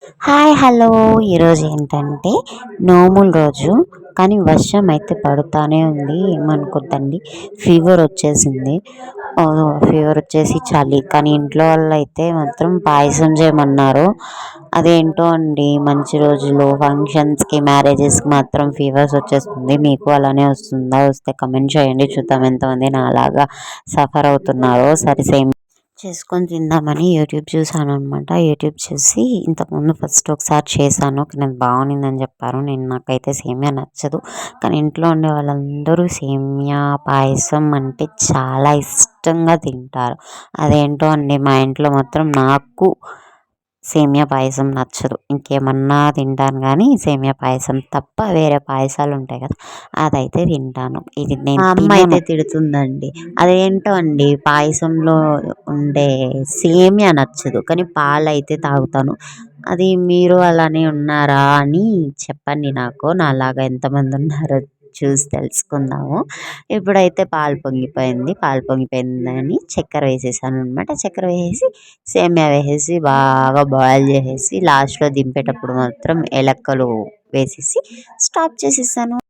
Hi hello ఈరోజు ఏంటంటే నోముల రోజు కానీ వర్షం అయితే పడుతూనే ఉంది. ఏమనుకోద్దండి, ఫీవర్ వచ్చేసింది. ఫీవర్ వచ్చేసి చలి, కానీ ఇంట్లో వాళ్ళు అయితే మాత్రం పాయసం చేయమన్నారు. అదేంటో అండి, మంచి రోజులు ఫంక్షన్స్కి మ్యారేజెస్కి మాత్రం ఫీవర్స్ వచ్చేస్తుంది. మీకు అలానే వస్తుందా? వస్తే కమెంట్ చేయండి, చూద్దాం ఎంతమంది నాలాగా సఫర్ అవుతున్నారో. సరే, సేమ్ చేసుకొని తిందామని యూట్యూబ్ చూసాను అనమాట. యూట్యూబ్ చూసి ఇంతకుముందు ఫస్ట్ ఒకసారి చేశాను, కానీ అది బాగుందని చెప్పారు. నాకైతే సేమియా నచ్చదు, కానీ ఇంట్లో ఉండే వాళ్ళందరూ సేమియా పాయసం అంటే చాలా ఇష్టంగా తింటారు. అదేంటో అండి, మా ఇంట్లో మాత్రం నాకు సేమియా పాయసం నచ్చదు. ఇంకేమన్నా తింటాను కానీ సేమియా పాయసం తప్ప వేరే పాయసాలు ఉంటాయి కదా, అదైతే తింటాను. ఇది నేను మా అమ్మ అయితే తిడుతుందండి. అదేంటో అండి, పాయసంలో ఉండే సేమియా నచ్చదు, కానీ పాలు అయితే తాగుతాను. అది మీరు అలానే ఉన్నారా అని చెప్పండి నాకు. నాలాగా ఎంతమంది ఉన్నారో చూసి తెలుసుకుందాము. ఇప్పుడైతే పాలు పొంగిపోయిందని చక్కెర వేసేసాను అనమాట. చక్కెర వేసేసి సేమియా వేసేసి బాగా బాయిల్ చేసేసి లాస్ట్లో దింపేటప్పుడు మాత్రం ఏలక్కలు వేసేసి స్టాప్ చేసేసాను.